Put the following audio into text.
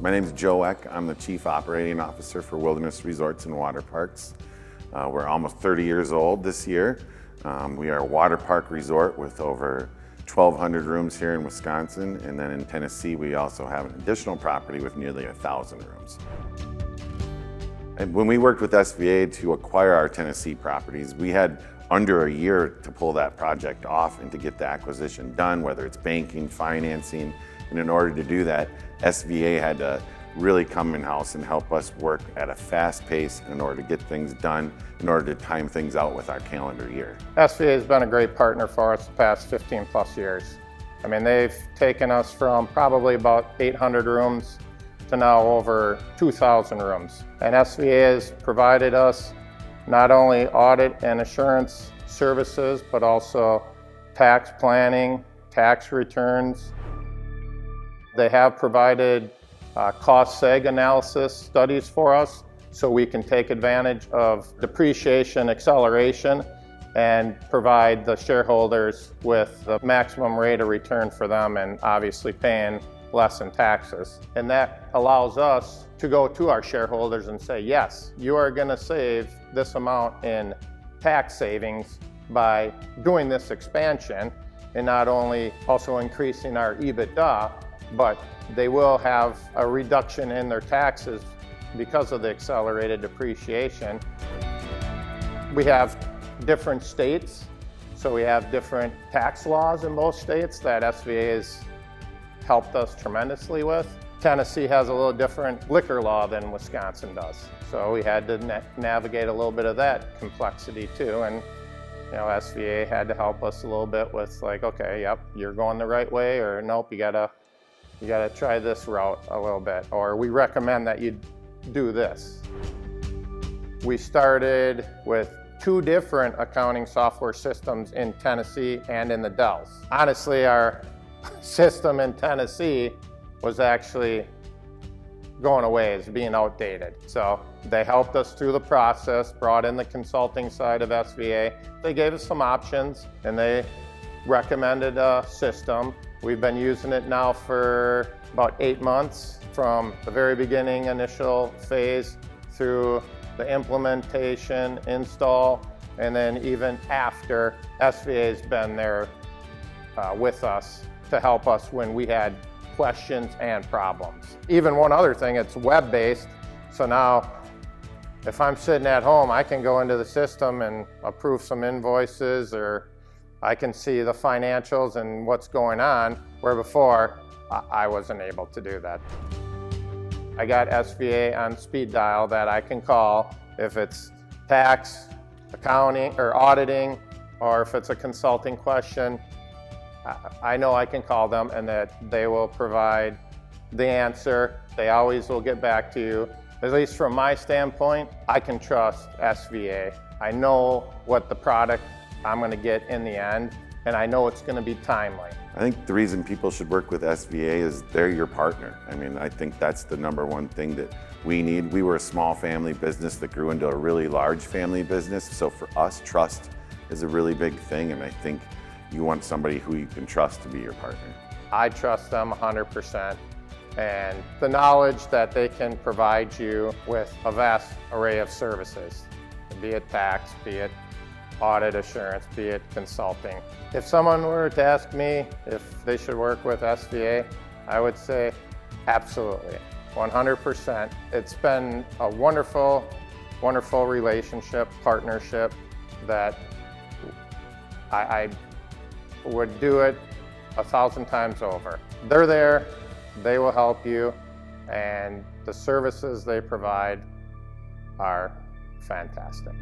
My name is Joe Eck. I'm the Chief Operating Officer for Wilderness Resorts and Waterparks. We're almost 30 years old this year. We are a water park resort with over 1,200 rooms here in Wisconsin, and then in Tennessee we also have an additional property with nearly 1,000 rooms. And when we worked with SVA to acquire our Tennessee properties, we had under a year to pull that project off and to get the acquisition done, whether it's banking, financing. And in order to do that, SVA had to really come in-house and help us work at a fast pace in order to get things done, in order to time things out with our calendar year. SVA has been a great partner for us the past 15 plus years. I mean, they've taken us from probably about 800 rooms to now over 2,000 rooms. And SVA has provided us not only audit and assurance services, but also tax planning, tax returns. They have provided cost seg analysis studies for us so we can take advantage of depreciation acceleration and provide the shareholders with the maximum rate of return for them and obviously paying less in taxes. And that allows us to go to our shareholders and say, yes, you are going to save this amount in tax savings by doing this expansion, and not only also increasing our EBITDA, but they will have a reduction in their taxes because of the accelerated depreciation. We have different states, so we have different tax laws in both states that SVA has helped us tremendously with. Tennessee has a little different liquor law than Wisconsin does, so we had to navigate a little bit of that complexity too. And SVA had to help us a little bit with like, okay, yep, you're going the right way, or nope, you gotta try this route a little bit, or we recommend that you do this. We started with 2 different accounting software systems in Tennessee and in the Dells. Honestly, our system in Tennessee was actually going away, as being outdated. So they helped us through the process, brought in the consulting side of SVA. They gave us some options and they recommended a system. We've been using it now for about 8 months, from the very beginning initial phase through the implementation, install, and then even after. SVA has been there with us to help us when we had questions and problems. Even one other thing, it's web-based, so now if I'm sitting at home, I can go into the system and approve some invoices, or I can see the financials and what's going on, where before I wasn't able to do that. I got SVA on speed dial that I can call if it's tax, accounting, or auditing, or if it's a consulting question. I know I can call them and that they will provide the answer. They always will get back to you. At least from my standpoint, I can trust SVA. I know what the product I'm going to get in the end, and I know it's going to be timely. I think the reason people should work with SVA is they're your partner. I mean, I think that's the number one thing that we need. We were a small family business that grew into a really large family business, so for us, trust is a really big thing, and I think you want somebody who you can trust to be your partner. I trust them 100%, and the knowledge that they can provide you with a vast array of services, be it tax, be it audit assurance, be it consulting. If someone were to ask me if they should work with SVA, I would say absolutely, 100%. It's been a wonderful, wonderful relationship, partnership that I would do it 1,000 times over. They're there, they will help you, and the services they provide are fantastic.